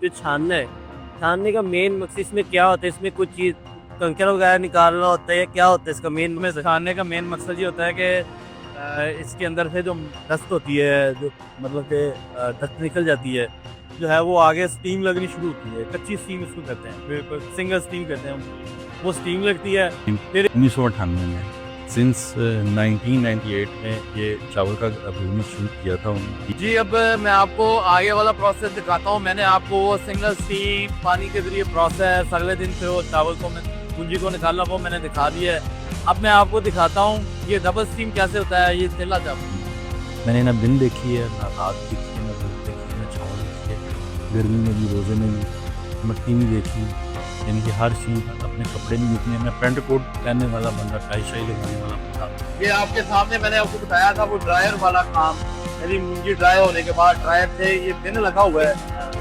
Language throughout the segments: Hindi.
जो छानना है, छानने का मेन मकसद इसमें क्या होता है? इसमें कुछ चीज़ कंकड़ वगैरह निकालना होता है या क्या होता है इसका मेन में मकसद? छानने का मेन मकसद ये होता है कि इसके अंदर से जो डस्ट होती है, जो मतलब कि डस्ट निकल जाती है, जो है वो आगे स्टीम लगनी शुरू होती है। कच्ची स्टीम इसको कहते हैं, फिर सिंगल स्टीम कहते हैं हम। वो स्टीम लगती है। फिर 1998 में सिंस 1998 में ये चावल का बिजनेस शुरू किया था उन्होंने। जी, अब मैं आपको आगे वाला प्रोसेस दिखाता हूँ। मैंने आपको वो सिंगल स्टीम पानी के जरिए प्रोसेस, अगले दिन फिर वो चावल को पूंजी को निकालना वो मैंने दिखा दिया है। अब मैं आपको दिखाता हूँ ये डबल स्टीम कैसे होता है, ये तेला चावल। मैंने ना दिन देखी है, ना रात देखी है, ना धूप देखी है, ना छाँव देखी है, गर्मी में भी, रोजे में भी, मट्टी में देखी, यानी कि हर चीज़ अपने कपड़े में देखनी है। मैं पेंट कोट पहनने वाला बंदा, टाई शाई लगाने वाला बंदा। ये आपके सामने मैंने आपको बताया था वो ड्रायर वाला काम, यानी मूंगी ड्राई होने के बाद ड्रायर से ये पिन लगा हुआ है।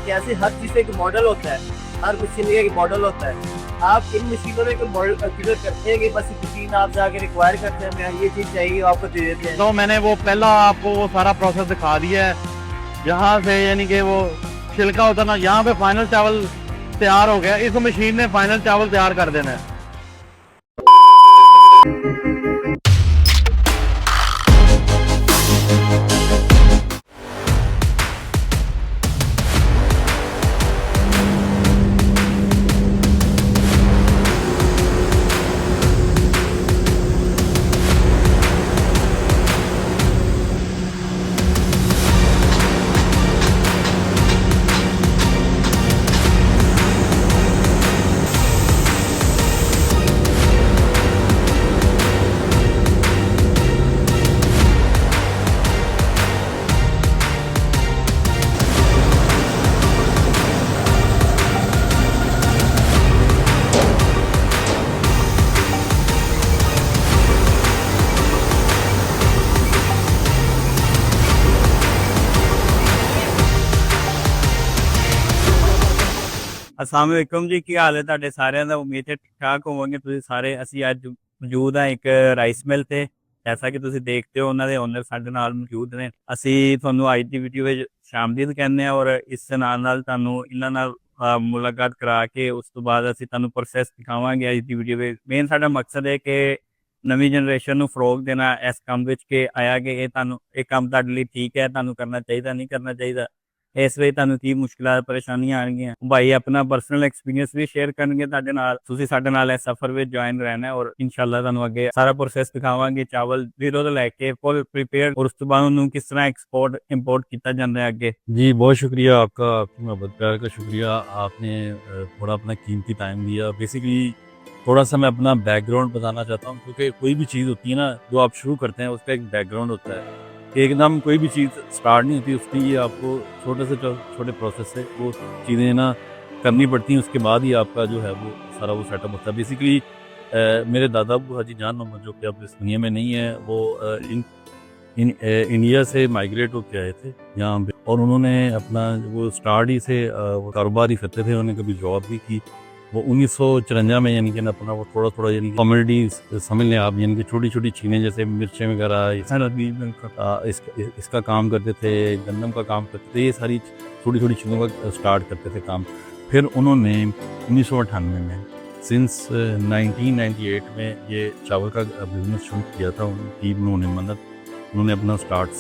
कैसे हर चीज़ का एक मॉडल होता है, हर मशीन का एक मॉडल होता है। आप इन मशीनों में एक मॉडल कंसीडर करते हैं कि बस मशीन आप जाके रिक्वायर करते हैं, मैं ये चीज़ चाहिए आपको दे देते हैं? तो मैंने वो पहला आपको वो सारा प्रोसेस दिखा दिया है, यहाँ से यानी कि वो छिलका होता ना, यहाँ पे फाइनल चावल तैयार हो गया। इस मशीन ने फाइनल चावल तैयार कर देना है। अस्सलाम वालेकुम जी, ਕੀ ਹਾਲ ਹੈ ਤੁਹਾਡੇ ਸਾਰਿਆਂ ਦਾ? ਉਮੀਦ ਹੈ ਠੀਕ ਠਾਕ ਹੋਵੋਗੇ ਤੁਸੀਂ ਸਾਰੇ। ਅਸੀਂ ਅੱਜ ਮੌਜੂਦ ਹਾਂ ਇੱਕ ਰਾਈਸ ਮਿਲ ਤੇ। ਜੈਸਾ ਕਿ ਤੁਸੀਂ ਦੇਖਦੇ ਹੋ ਉਹਨਾਂ ਦੇ ਓਨਰ ਸਾਡੇ ਨਾਲ ਮੌਜੂਦ ਨੇ। ਅਸੀਂ ਤੁਹਾਨੂੰ ਅੱਜ ਦੀ ਵੀਡੀਓ ਵਿੱਚ ਸ਼ਾਮਦੀਦ ਕਹਿੰਦੇ ਹਾਂ ਔਰ ਇਸ ਨਾਲ ਤੁਹਾਨੂੰ ਇਹਨਾਂ ਨਾਲ ਮੁਲਾਕਾਤ ਕਰਾ ਕੇ ਉਸ ਤੋਂ ਬਾਅਦ ਅਸੀਂ ਤੁਹਾਨੂੰ ਪ੍ਰੋਸੈਸ ਦਿਖਾਵਾਂਗੇ ਅੱਜ ਦੀ ਵੀਡੀਓ ਵਿੱਚ। ਮੇਨ ਸਾਡਾ ਮਕਸਦ ਹੈ ਕਿ ਨਵੀਂ ਜਨਰੇਸ਼ਨ ਨੂੰ ਫਰੋਗ ਦੇਣਾ ਇਸ ਕੰਮ ਵਿੱਚ, ਕਿ ਆਇਆ ਕਿ ਇਹ ਤੁਹਾਨੂੰ ਇਹ ਕੰਮ ਤੁਹਾਡੇ ਲਈ ਠੀਕ ਹੈ, ਤੁਹਾਨੂੰ ਕਰਨਾ ਚਾਹੀਦਾ, ਨਹੀਂ ਕਰਨਾ ਚਾਹੀਦਾ, ਇਸ ਵਿੱਚ ਤੁਹਾਨੂੰ ਕੀ ਮੁਸ਼ਕਿਲਾਂ ਪਰੇਸ਼ਾਨੀਆਂ ਆਉਣਗੀਆਂ। ਭਾਈ ਆਪਣਾ ਪਰਸਨਲ ਐਕਸਪੀਰੀਅੰਸ ਵੀ ਸ਼ੇਅਰ ਕਰਨਗੇ ਤੁਹਾਡੇ ਨਾਲ। ਤੁਸੀਂ ਸਾਡੇ ਨਾਲ ਇਸ ਸਫ਼ਰ ਵਿੱਚ ਜੁਆਇਨ ਰਹਿਣਾ ਔਰ ਇਨਸ਼ਾਅੱਲਾ ਤੁਹਾਨੂੰ ਅੱਗੇ ਸਾਰਾ ਪ੍ਰੋਸੈਸ ਦਿਖਾਵਾਂਗੇ। ਚਾਵਲ ਜ਼ੀਰੋ ਤੋਂ ਲੈ ਕੇ ਫੁੱਲ ਪ੍ਰੀਪੇਅਰ ਔਰ ਉਸ ਤੋਂ ਬਾਅਦ ਉਹਨੂੰ ਕਿਸ ਤਰ੍ਹਾਂ ਐਕਸਪੋर्ट इंपोर्ट किया जाता है आगे। जी, बहुत शुक्रिया आपका, आपकी मोहब्बत प्यार का शुक्रिया। आपने थोड़ा अपना कीमती टाइम दिया। बेसिकली थोड़ा सा मैं अपना बैकग्राउंड बताना चाहता हूँ, क्योंकि कोई भी चीज़ होती है ना जो आप शुरू करते हैं उसका एक बैकग्राउंड होता है। एकदम कोई भी चीज़ स्टार्ट नहीं होती, उसके लिए आपको छोटे से छोटे प्रोसेस से वो चीज़ें ना करनी पड़ती हैं। उसके बाद ही आपका जो है वो सारा वो सेटअप होता है। बेसिकली मेरे दादा अबू हाजी जान मोहम्मद, जो कि अब इस दुनिया में नहीं है, वो इंडिया से माइग्रेट होकर आए थे यहाँ पे, और उन्होंने अपना वो स्टार्ट ही से वो कारोबार ही करते थे। उन्होंने कभी जॉब भी की। वो 1954 में यानी कि अपना वो थोड़ा थोड़ा यानी कॉमेडी समझ लें आप, यानी कि छोटी छोटी चीज़ें जैसे मिर्चें वगैरह इसका काम करते थे, गंदम का काम करते थे, ये सारी छोटी छोटी चीज़ों का स्टार्ट करते थे काम। फिर उन्होंने 1998 में सिंस 1998 में ये चावल का बिजनेस शुरू किया था। उनकी उन्होंने मदद उन्होंने अपना स्टार्ट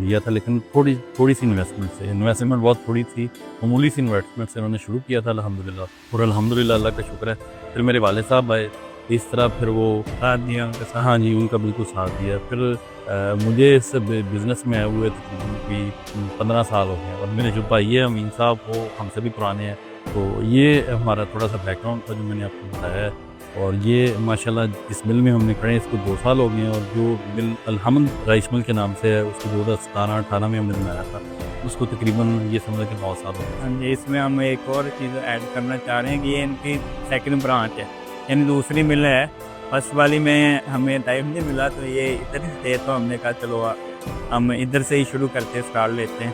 लिया था, लेकिन थोड़ी सी इन्वेस्टमेंट बहुत थोड़ी थी, मामूली सी इन्वेस्टमेंट से उन्होंने शुरू किया था अल्हम्दुलिल्लाह। और अल्हम्दुलिल्लाह अल्लाह का शुक्र है। फिर मेरे वाले साहब आए, इस तरह फिर वो साथ दिया उनका। हाँ जी, उनका बिल्कुल साथ दिया। फिर मुझे इस बिज़नेस में आए हुए तकरीबन 15 साल हो गए, और मेरे जो भाई है अमीन साहब, वो हमसे भी पुराने हैं। तो ये हमारा थोड़ा सा बैकग्राउंड था जो मैंने आपको बताया है। और ये माशाल्लाह इस मिल में हमने खड़े इसको 2 साल हो गए हैं, और जो मिल अलहमद राइस मिल के नाम से है उसको 2017-18 में हमने बनाया था, उसको तकरीबन ये समझ के 9 साल हो गए। हाँ जी, इसमें हम एक और चीज़ ऐड करना चाह रहे हैं कि ये इनकी सेकंड ब्रांच है, यानी दूसरी मिल है। फर्स्ट वाली में हमें टाइम नहीं मिला तो ये इधर ही थे, तो हमने कहा चलो हम इधर से ही शुरू करते स्टार्ट लेते हैं।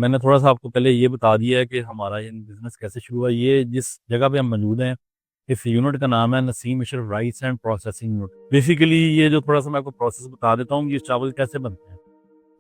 मैंने थोड़ा सा आपको पहले ये बता दिया है कि हमारा ये बिज़नेस कैसे शुरू हुआ। ये जिस जगह पे हम मौजूद हैं, इस यूनिट का नाम है Naseem Ashraf rice and processing unit. Basically ये जो थोड़ा सा मैं आपको प्रोसेस बता देता हूँ, ये चावल कैसे बनते हैं।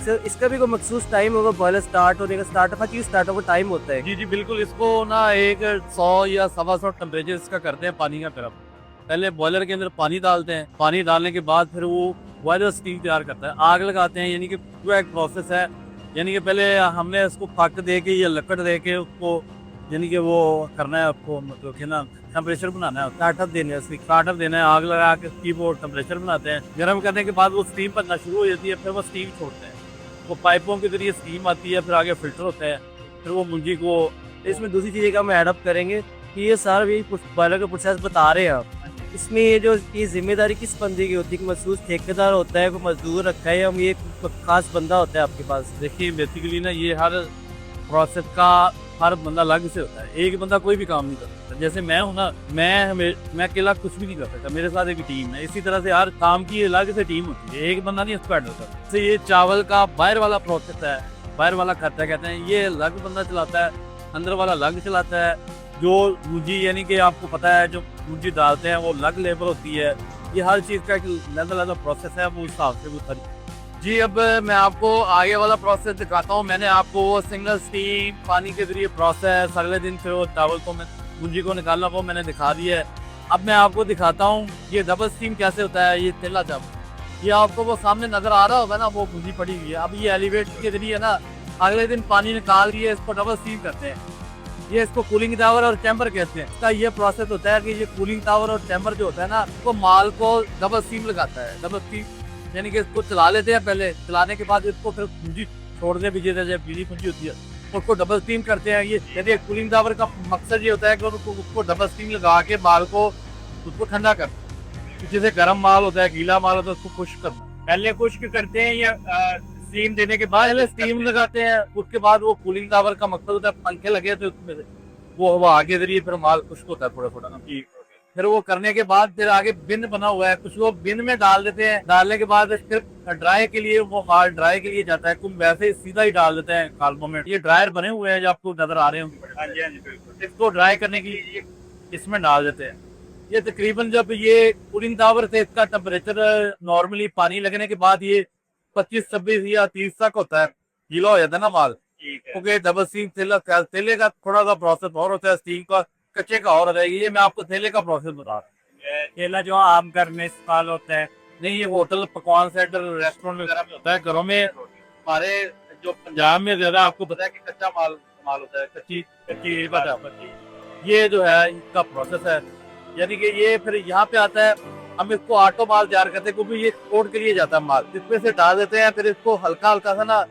सर इसका भी कोई मखसूस टाइम होगा, बॉयलर स्टार्ट होने का, स्टार्ट हर चीज़ स्टार्ट होगा टाइम होता है? जी जी बिल्कुल, इसको ना एक 100 या 125 टेम्परेचर इसका करते हैं पानी का गर्म। पहले बॉयलर के अंदर पानी डालते हैं, पानी डालने के बाद फिर वो बॉयलर स्टीम तैयार करता है, आग लगाते हैं, यानी कि पूरा एक प्रोसेस है। यानी कि पहले हमने उसको फक दे के या लकड़ दे के उसको यानी कि वो करना है, आपको मतलब कि ना टेम्परेचर बनाना है, स्टार्टअप देने हैं उसकी। स्टार्टअप देना है, आग लगा के उसकी वो टेम्परेचर बनाते हैं। गर्म करने के बाद वो स्टीम बनना शुरू हो जाती है, फिर वो स्टीम छोड़ते हैं, वो पाइपों के जरिए स्टीम आती है, फिर आगे फिल्टर होता है, फिर वो मुंजी को। इसमें दूसरी चीज़ का हम एडअप करेंगे कि ये सारा भी बॉयलर का प्रोसेस बता रहे हैं आप, इसमें ये जो ये जिम्मेदारी किस बंदे की होती है कि महसूस ठेकेदार होता है, कोई मजदूर रखा है, या हम ये खास बंदा होता है आपके पास? देखिए बेसिकली ना ये हर प्रोसेस का हर बंदा अलग से होता है, एक बंदा कोई भी काम नहीं कर सकता। जैसे मैं हूँ ना, मैं अकेला कुछ भी नहीं कर सकता, मेरे साथ एक टीम है। इसी तरह से हर काम की अलग से टीम होती है, एक बंदा नहीं इसको हैंडल करता। जैसे ये चावल का बाहर वाला प्रोसेस है, बाहर वाला खर्चा कहते हैं, ये अलग बंदा चलाता है, अंदर वाला अलग चलाता है। जो मुंजी यानी कि आपको पता है जो मुंजी डालते हैं वो अलग लेबर होती है। ये हर चीज़ का एक अलग प्रोसेस है, वो हिसाब से वो सारी। जी अब मैं आपको आगे वाला प्रोसेस दिखाता हूँ। मैंने आपको वो सिंगल स्टीम पानी के जरिए प्रोसेस, अगले दिन फिर वो चावल को मैं मुंजी को निकालना वो मैंने दिखा दिया है। अब मैं आपको दिखाता हूँ ये डबल स्टीम कैसे होता है। ये तेला चावल, ये आपको वो सामने नजर आ रहा होगा ना, वो मुंजी पड़ी हुई है। अब ये एलिवेटर के जरिए ना अगले दिन पानी निकाल दिए, इसको डबल स्टीम करते हैं। ये इसको कूलिंग टावर और चैम्बर कहते हैं। इसका ये प्रोसेस होता है कि ये कूलिंग टावर और चैम्बर जो होता है ना, वो माल को डबल स्टीम लगाता है। डबल स्टीम यानी कि इसको चला लेते हैं, पहले चलाने के बाद इसको फिर पूंजी छोड़ने भी देते हैं, पीली पूंजी होती है, उसको डबल स्टीम करते हैं। ये यदि कूलिंग टावर का मकसद ये होता है कि उसको डबल स्टीम लगा के माल को उसको ठंडा करना। जैसे गर्म माल होता है, गीला माल होता है, उसको खुश्क करना। पहले खुश्क करते हैं या स्टीम देने के बाद? पहले स्टीम लगाते हैं, उसके बाद वो कूलिंग टावर का मकसद होता है पंखे लगे तो उसमें से वो हवा के जरिए फिर माल खुश्क होता है थोड़ा थोड़ा। फिर वो करने के बाद फिर आगे बिन बना हुआ है, कुछ लोग बिन में डाल देते हैं, डालने के बाद फिर ड्राई के लिए वो माल ड्राई के लिए जाता है, कुछ वैसे ही सीधा ही डाल देते हैं कालमों में। ये ड्रायर बने हुए हैं जो आपको नजर आ रहे होंगे। हाँ जी, हाँ जी, बिल्कुल। इसको ड्राई करने के लिए इसमें डाल देते हैं। ये तकरीबन जब ये कूलिंग टावर से इसका टेम्परेचर नॉर्मली पानी लगने के बाद ये 25, 26 या 30 तक होता है, गीला हो जाता है ना माल। क्योंकि डबल स्टीम तेले का थोड़ा सा प्रोसेस और होता है, स्टीम का कच्चे का और रहेगी। ये मैं आपको तेले का प्रोसेस बता रहा हूँ। केला जो आम घर में इस्तेमाल होता है, नहीं ये होटल पकवान सेंटर रेस्टोरेंट वगैरह में होता है। घरों में हमारे जो पंजाब में ज्यादा आपको पता है कि कच्चा माल इस्तेमाल होता है, कच्ची पत्ती। ये जो है इसका प्रोसेस है, यानी कि ये फिर यहाँ पे आता है। हम इसको ऑटो माल तैयार करते हैं क्योंकि ये एक्सपोर्ट के लिए जाता है माल। इसमें से डाल देते हैं, फिर इसको हल्का हल्का सा ना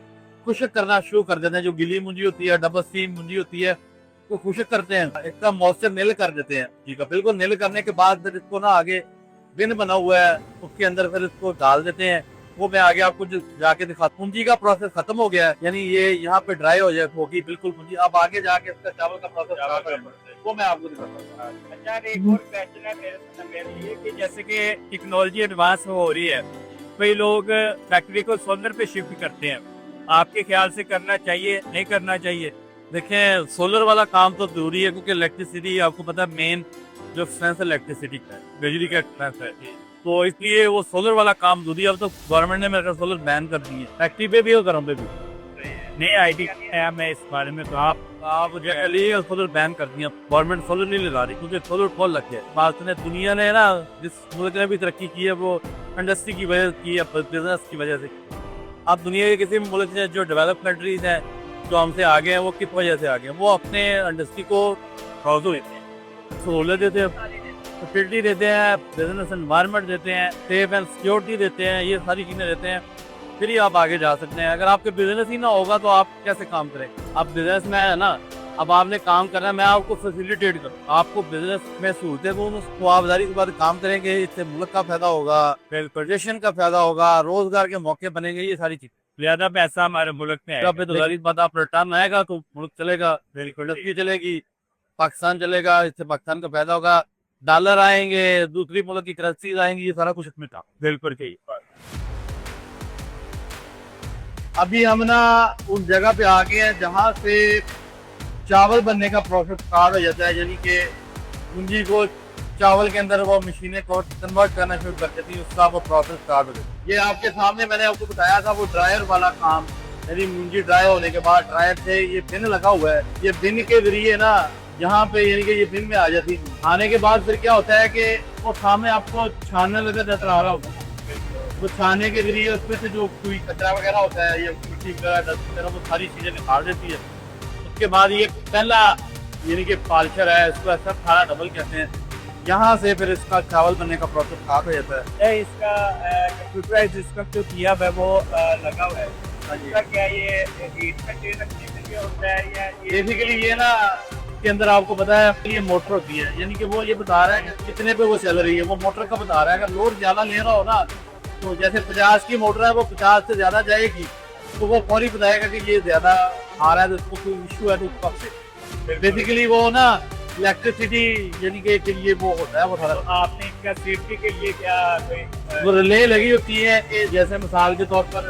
खुश्क करना शुरू कर देते हैं। जो गीली मुंजी होती है, डबल स्टीम मुंजी होती है, को खुश्क करते हैं, इसका मॉइस्चर नील कर देते हैं। ठीक है, बिल्कुल नील करने के बाद फिर इसको ना आगे बिन बना हुआ है उसके अंदर फिर इसको डाल देते हैं। वो मैं आगे आपको जाके दिखा। पूंजी का प्रोसेस खत्म हो गया है, यानी ये यहाँ पे ड्राई हो जाए होगी बिल्कुल पूंजी। अब आगे जाके इसका चावल का प्रोसेस वो मैं आपको दिखाता हूँ। अच्छा, एक और क्वेश्चन है मेरे लिए कि जैसे कि टेक्नोलॉजी एडवांस हो रही है, कई लोग फैक्ट्री को सोलर पे शिफ्ट करते हैं, आपके ख्याल से करना चाहिए नहीं करना चाहिए? देखें सोलर वाला काम तो जरूरी है क्योंकि इलेक्ट्रिसिटी आपको पता है मेन जो एक्सपेंस इलेक्ट्रिसिटी का है, बिजली का एक्सपेंस है, तो इसलिए वो सोलर वाला काम जरूरी है। अब तो गवर्नमेंट ने मेरे सोलर बैन कर दी है, फैक्ट्री पे भी और घरों पे भी। नहीं आईडी है मैं इस बारे में, तो आप सोलर बैन कर दिया। गवर्नमेंट सोलर नहीं लगा रही क्योंकि सोलर बहुत लग गया। बात ने दुनिया ने ना, जिस मुल्क ने भी तरक्की की है वो इंडस्ट्री की वजह की है, बिजनेस की वजह से। अब दुनिया के किसी मुल्क से जो डेवलप कंट्रीज हैं जो हमसे आगे हैं, वो किस वजह से आगे हैं? वो अपने इंडस्ट्री को तवज्जो देते हैं, सहूलत देते हैं, फैसिलिटी देते हैं, बिजनेस एनवायरनमेंट देते हैं, सेफ एंड सिक्योरिटी देते हैं, ये सारी चीज़ें देते हैं, फिर ही आप आगे जा सकते हैं। अगर आपके बिजनेस ही ना होगा तो आप कैसे काम करें? आप बिजनेस में है ना, अब आपने काम करना है, मैं आपको फैसिलिटेट करूँ, आपको बिजनेस में सहूलतें दूँ, उसको आबदारी के बाद काम करेंगे, इससे मुल्क का फायदा होगा, फिर प्रदेशन का फायदा होगा, रोजगार के मौके बनेंगे, ये सारी चीज़ें। ज्यादा पैसा हमारे मुल्क में है, बेरोजगारी बाद आप रिटर्न आएगा तो मुल्क चलेगा, इंडस्ट्री चलेगी, पाकिस्तान चलेगा, इससे पाकिस्तान का फायदा होगा, डॉलर आएंगे, दूसरी मुल्क की करेंसीज आएंगी, ये सारा कुछ इसमें था। बिल्कुल सही। अभी हम ना उस जगह पे आ गए हैं जहाँ से चावल बनने का प्रोसेस स्टार्ट हो जाता है, यानी कि मुंजी को चावल के अंदर वो मशीनें कन्वर्ट करना शुरू कर देती है, उसका वो प्रोसेस स्टार्ट हो जाता है। ये आपके सामने मैंने आपको बताया था वो ड्रायर वाला काम, यानी मूंजी ड्राई होने के बाद ड्रायर से ये बिन लगा हुआ है, ये बिन के जरिए ना यहाँ पे यानी कि ये बिन में आ जाती है। आने के बाद फिर क्या होता है कि वो सामने आपको छानने लगा नजर आ रहा होगा, वो छाने के जरिए उसमें से जो कोई कचरा वगैरह होता है या मिट्टी वगैरह डस्ट वगैरह वो सारी चीजें निकाल देती है। उसके बाद ये पहला यानी कि पालचर है, इसको ऐसा खाना डबल कहते हैं। यहाँ से फिर इसका चावल बनने का प्रोसेस स्टार्ट हो जाता है। इसका कंप्यूटराइज इसका जो किया है वो लगा हुआ है। इसका क्या ये हीट में दे रखने के लिए होता है या ये बेसिकली ये ना के अंदर आपको पता है ये मोटर होती है, यानी कि वो ये बता रहा है कि कितने पे वो चल रही है, वो मोटर का बता रहा है। अगर लोड ज्यादा ले रहा हो ना, तो जैसे 50 की मोटर है वो 50 से ज्यादा जाएगी, तो वो फौरी बताएगा कि ये ज्यादा आ रहा है, तो उसको कोई इशू है तो उस वक्त से बेसिकली वो ना इलेक्ट्रिसिटी यानी कि ये वो होता है वो सारा। तो आपने इसका सेफ्टी के लिए क्या कोई वो रिले लगी होती है कि जैसे मिसाल के तौर पर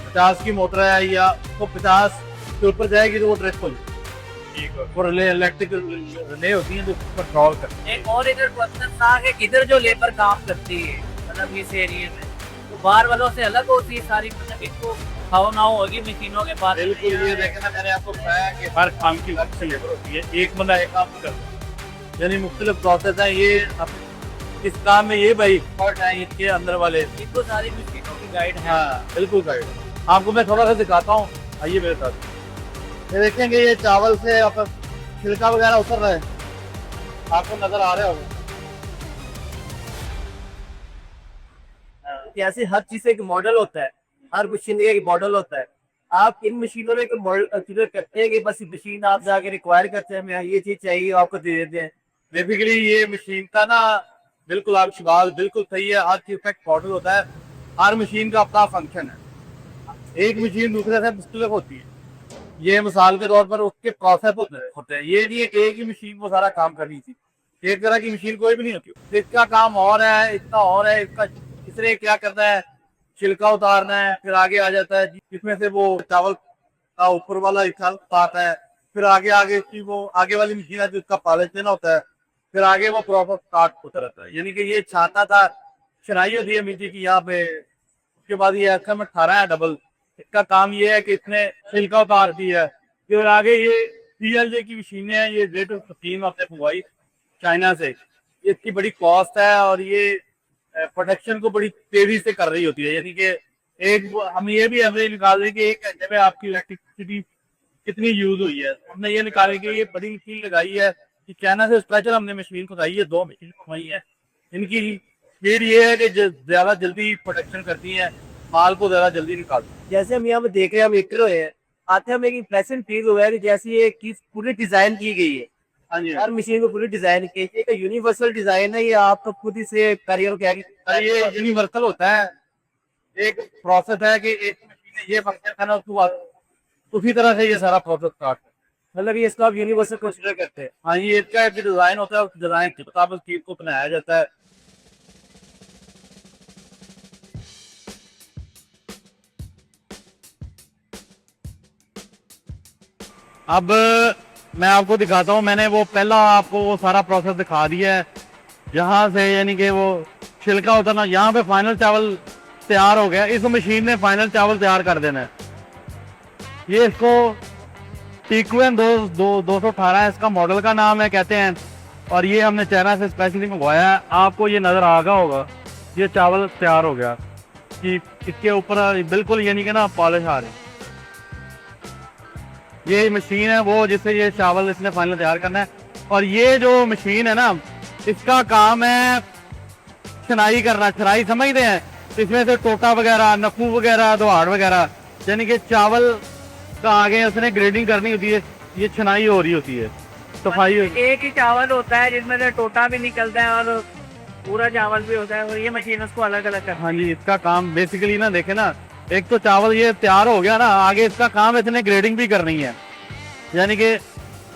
50 की मोटर है या वो 50 के ऊपर जाएगी तो वो ट्रिप हो जाएगी, वो रिले इलेक्ट्रिक रिले होती है जो कंट्रोल करती एक और इधर क्वेश्चन था कि इधर जो लेबर काम करती है मतलब इस एरिया में, तो बाहर वालों से अलग होती है सारी, मतलब इनको खाओ नाओ होगी मशीनों के पास। है। बिल्कुल ये देखे ना मैंने आपको बताया कि हर काम की अलग से लेबर होती है, एक बंदा एक काम नहीं करता, यानी मुख्तलिफ प्रोसेस है। ये इस काम में ये भाई एक्सपर्ट है इसके अंदर वाले। इनको सारी मशीनों की गाइड है। हाँ बिल्कुल गाइड, आपको मैं थोड़ा सा दिखाता हूँ, आइए मेरे साथ। ये देखेंगे ये चावल से आप छिलका वगैरह उतर रहा है, आपको नजर आ रहा होगा। जैसे हर चीज का एक मॉडल होता है, हर मशीन का एक मॉडल होता है। आप इन मशीनों में मॉडल कंसीडर करते हैं कि बस मशीन आप जाके रिक्वायर करते हैं हमें ये चीज चाहिए आपको दे देते हैं। बेसिकली ये मशीन का ना बिल्कुल आप सवाल बिल्कुल सही है, हर चीज का मॉडल होता है, हर मशीन का अपना फंक्शन है। एक मशीन दूसरे से मुख्तलिफ होती है, ये मिसाल के तौर पर उसके प्रोसेस होते हैं। ये नहीं है कि एक ही मशीन वो सारा काम कर रही थी, एक तरह की मशीन कोई भी नहीं होती। इसका काम और है, इसका और है, इसका इसने क्या करना है, छिलका उतारना है, फिर आगे आ जाता है जिसमें से वो चावल का ऊपर वाला हिस्सा उतारता है, फिर आगे आगे की वो आगे वाली मशीन है जिसका पॉलिश देना होता है, फिर आगे वो प्रोसेस स्टार्ट होता रहता है। यानी कि ये छाता था, शनाई होती है मिट्टी की यहाँ पे, उसके बाद ये ऐसा में 18 है डबल। इसका काम ये है कि इसने छिलका उतारती है, फिर आगे ये CLJ की मशीनें हैं, ये रेट स्कीम आपने मंगवाई चाइना से, इसकी बड़ी कॉस्ट है और ये प्रोडक्शन को बड़ी तेजी से कर रही होती है। यानी कि एक हम ये भी एवरेज निकाल रहे हैं कि एक घंटे में आपकी इलेक्ट्रिसिटी कितनी यूज हुई है, हमने ये निकाले कि ये बड़ी मशीन लगाई है कि चाइना से स्पेशल हमने मशीन खुदाई है, 2 मशीन खुदाई है। इनकी फिर ये है कि ज्यादा जल्दी प्रोडक्शन करती है, माल को ज्यादा जल्दी निकालती है। जैसे हम यहाँ पे देख रहे हैं, हम निकल रहे हैं, आते हम एक इंप्रेशन फील हुआ है कि जैसे ये चीज पूरी डिजाइन की गई है, हाँ जी, हर मशीन को पूरी डिजाइन की है। एक यूनिवर्सल डिजाइन है, ये आप तो खुद ही से करियर क्या ये यूनिवर्सल होता है, एक प्रोसेस है कि एक मशीन ने ये फंक्शन करना, उसके बाद उसी तरह से ये सारा प्रोसेस स्टार्ट है। मतलब ये इसको आप यूनिवर्सल कंसिडर करते हैं। हाँ ये इसका एक डिजाइन होता है, उस डिजाइन के मुताबिक चीज को बनाया जाता है। अब मैं आपको दिखाता हूँ, मैंने वो पहला आपको वो सारा प्रोसेस दिखा दिया है, जहाँ से यानी कि वो छिलका उतरना, यहाँ पे फाइनल चावल तैयार हो गया। इस मशीन ने फाइनल चावल तैयार कर देना है। ये इसको टीक्वेन 218 इसका मॉडल का नाम है कहते हैं, और ये हमने चाइना से स्पेशली मंगवाया है। आपको ये नजर आ गया होगा, ये चावल तैयार हो गया कि इसके ऊपर बिल्कुल यानी कि ना पॉलिश आ रही। ये मशीन है वो जिससे ये चावल इसने फाइनल तैयार करना है। और ये जो मशीन है ना, इसका काम है छनाई करना। छनाई समझते हैं, इसमें से टोटा वगैरह, नफू वगैरह, दवाड़ वगैरह, यानी कि चावल का आगे उसने ग्रेडिंग करनी होती है, ये छनाई हो रही होती है, सफाई एक ही चावल होता है जिसमें से टोटा भी निकलता है और पूरा चावल भी होता है, और ये मशीन उसको अलग अलग करती है। हाँ जी, इसका काम बेसिकली ना देखे ना, एक तो चावल ये तैयार हो गया ना, आगे इसका काम इसने ग्रेडिंग भी करनी है। यानी कि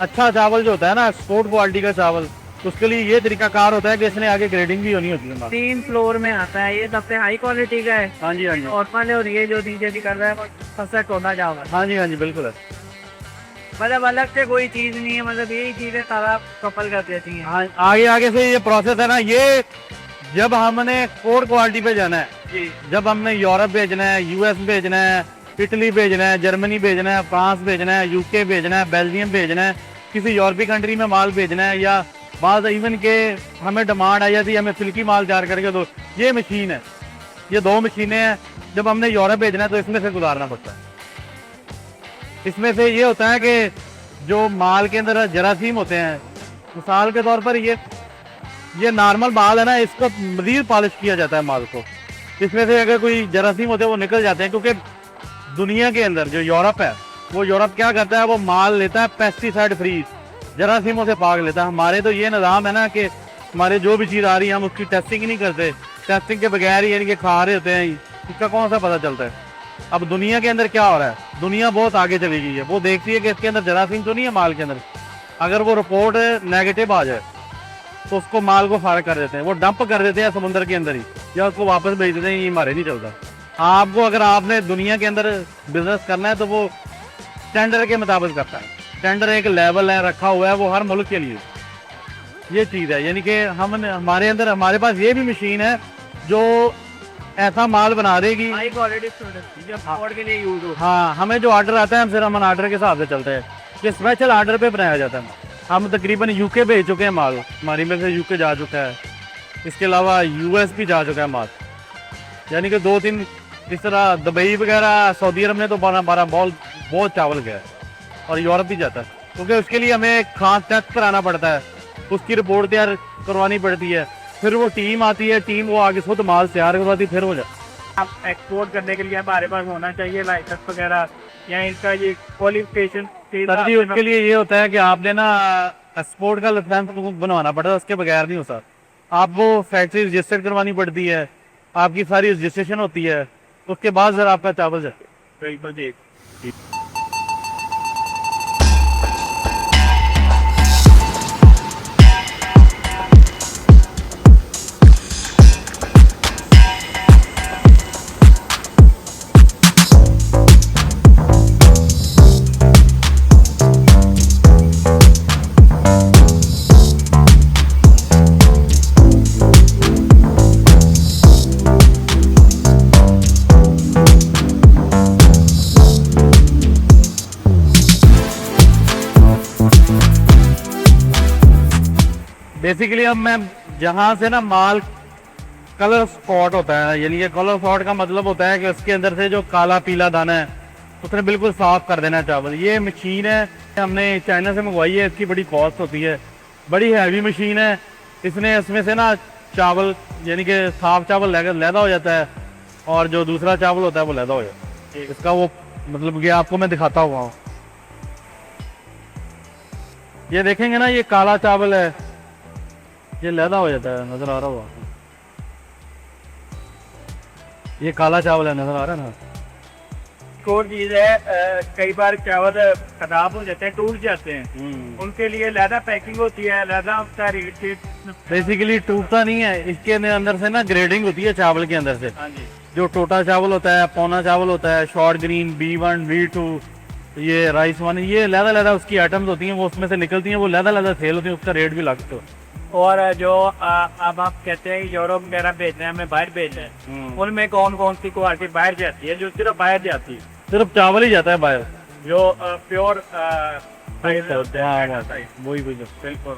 अच्छा चावल जो होता है ना, एक्सपोर्ट क्वालिटी का चावल, उसके लिए ये तरीका कार होता है कि इसने आगे ग्रेडिंग भी होनी होती है। 3 फ्लोर में आता है, ये सबसे हाई क्वालिटी का है। हाँ जी, हाँ जी, और ये जो नीचे भी कर रहा है वो सबसे टोना चावल। हाँ जी, हाँ जी, बिल्कुल है। मतलब अलग से कोई चीज नहीं है, मतलब यही चीजें सारा कपल कर देती हैं। हाँ, आगे आगे से ये प्रोसेस है ना, ये जब हमने एक्सपोर्ट क्वालिटी पे जाना है, जी जब हमने यूरोप भेजना है, यूएस भेजना है, इटली भेजना है, जर्मनी भेजना है, फ्रांस भेजना है, यूके भेजना है, बेल्जियम भेजना है, किसी यूरोपीय कंट्री में माल भेजना है, या बाद इवन के हमें डिमांड आ जाती है हमें सिल्की माल तैयार करके दो, ये मशीन है, ये 2 मशीनें हैं। जब हमने यूरोप भेजना है तो इसमें से गुजारना पड़ता है। इसमें से ये होता है कि जो माल के अंदर जरासीम होते हैं, मिसाल के तौर पर ये नॉर्मल माल है ना, इसको मजीद पॉलिश किया जाता है माल को। इसमें से अगर कोई जरासीम होते हैं वो निकल जाते हैं, क्योंकि दुनिया के अंदर जो यूरोप है, वो यूरोप क्या करता है, वो माल लेता है पेस्टिसाइड फ्री, जरासीमों से पाक लेता है। हमारे तो ये निज़ाम है ना कि हमारे जो भी चीज़ आ रही है हम उसकी टेस्टिंग ही नहीं करते, टेस्टिंग के बगैर ही यानी कि खा रहे होते हैं, इसका कौन सा पता चलता है। अब दुनिया के अंदर क्या हो रहा है, दुनिया बहुत आगे चली गई है, वो देखती है कि इसके अंदर जरासीम तो नहीं है माल के अंदर। अगर वो रिपोर्ट नेगेटिव आ जाए तो उसको माल को फारग कर देते हैं, वो डंप कर देते हैं समुद्र के अंदर ही, या उसको वापस भेज देते हैं, ये हमारे नहीं चलता। आपको अगर आपने दुनिया के अंदर बिजनेस करना है तो वो टेंडर के मुताबिक करता है। टेंडर एक लेवल है रखा हुआ है वो हर मुल्क के लिए, ये चीज़ है। यानी कि हमारे अंदर हमारे पास ये भी मशीन है जो ऐसा माल बना देगी, हाई क्वालिटी प्रोडक्ट जो एक्सपोर्ट के लिए यूज हो। हाँ, हमें जो ऑर्डर आता है हम सिर्फ हम ऑर्डर के हिसाब से चलते हैं, ये स्पेशल ऑर्डर पे बनाया जाता है। हम तकरीबन यूके भेज चुके हैं माल, हमारी में से यूके जा चुका है, इसके अलावा यूएस भी जा चुका है माल। यानी कि 2-3 इस तरह दुबई वगैरह, सऊदी अरब में तो 12 बहुत चावल गया है, और यूरोप भी जाता है, क्योंकि उसके लिए हमें खास टेस्ट कराना पड़ता है, उसकी रिपोर्ट तैयार करवानी पड़ती है, फिर वो टीम आती है, टीम वो आगे खुद माल तैयार करवाती है, फिर हो जाता है। आप एक्सपोर्ट करने के लिए हमारे पास होना चाहिए लाइसेंस वगैरह, या इनका ये क्वालिफिकेशन। सर जी, उसके लिए ये होता है कि आपने ना एक्सपोर्ट का लाइसेंस बनवाना पड़ता है, उसके बगैर नहीं हो सकता। आपको फैक्ट्री रजिस्टर करवानी पड़ती है, आपकी सारी रजिस्ट्रेशन होती है, उसके बाद सर आपका चावल जाता है। बिल्कुल जी। बेसिकली अब मैं जहाँ से ना माल कलर स्पॉट होता है, यानी कि कलर स्पॉट का मतलब होता है कि उसके अंदर से जो काला पीला दाना है उसने बिल्कुल साफ कर देना है चावल। ये मशीन है हमने चाइना से मंगवाई है, इसकी बड़ी कॉस्ट होती है, बड़ी हैवी मशीन है। इसमें से ना चावल यानी कि साफ चावल लैदा हो जाता है, और जो दूसरा चावल होता है वो लैदा हो जाता है। इसका वो मतलब कि आपको मैं दिखाता हुआ हूँ, ये देखेंगे ना, ये काला चावल है, ये लैदा हो जाता है, नजर आ रहा होगा, ये काला चावल है, नजर आ रहा है ना। एक और चीज है, कई बार चावल खराब हो जाते हैं, टूट जाते हैं, उनके लिए लैदा पैकिंग होती है, लैदा उसका रेट। बेसिकली टूटता नहीं है, इसके अंदर से ना ग्रेडिंग होती है चावल के अंदर से। हाँ जी। जो टोटा चावल होता है, पौना चावल होता है, शॉर्ट ग्रीन, B1, B2, ये राइस 1, ये लैदा उसकी आइटम्स होती हैं, वो उसमें से निकलती हैं, वो लैदा सेल होती है, उसका रेट भी लगता है। और जो अब आप कहते हैं यूरोप वगैरह भेजना है, हमें बाहर भेजना है, उनमें कौन कौन सी क्वालिटी बाहर जाती है, जो सिर्फ बाहर जाती है? सिर्फ चावल ही जाता है बाहर, जो प्योर वही बिल्कुल।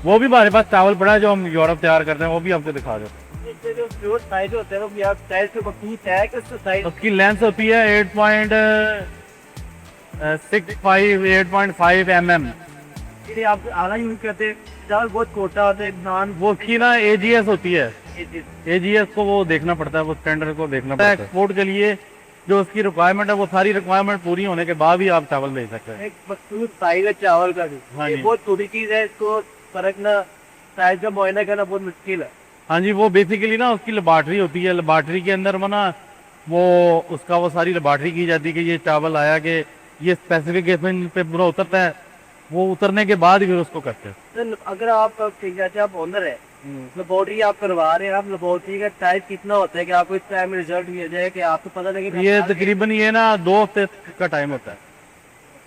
वो भी हमारे पास चावल पड़ा है जो हम यूरोप तैयार करते हैं, वो भी आपको दिखा दो। इससे जो प्योर साइज होते हैं वो साइज से बकीत है कि उसका साइज उसकी लेंथ होती है 8.65 mm। आप आला यूज करते हैं, चावल बहुत छोटा होता है, नान वो उसकी ना AGS होती है, AGS को वो देखना पड़ता है, वो स्टैंडर्ड को देखना पड़ता है। एक्सपोर्ट के लिए जो उसकी रिक्वायरमेंट है, वो सारी रिक्वायरमेंट पूरी होने के बाद ही आप चावल भेज सकते हैं। एक मखसूस साइज है चावल का भी। हाँ ये जी। बहुत छोटी चीज है, इसको परखना, साइज का मुआयना करना बहुत मुश्किल है। हाँ जी, वो बेसिकली ना उसकी लेबॉर्ट्री होती है, लेबॉर्ट्री के अंदर वो ना वो सारी लेबॉर्ट्री की जाती है कि ये चावल आया कि ये स्पेसिफिकेशन पे पूरा उतरता है, वो उतरने के बाद ही फिर उसको करते हैं। तो अगर आप आप ओनर है, लेबोरेटरी आप करवा रहे हैं, आप लेबोरेटरी का टाइम कितना होता है कि आपको इस टाइम में रिजल्ट मिल जाए कि आपको पता लगे? ये तकरीबन ये ना 2 हफ्ते का टाइम होता है।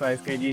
25 kg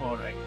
Alright.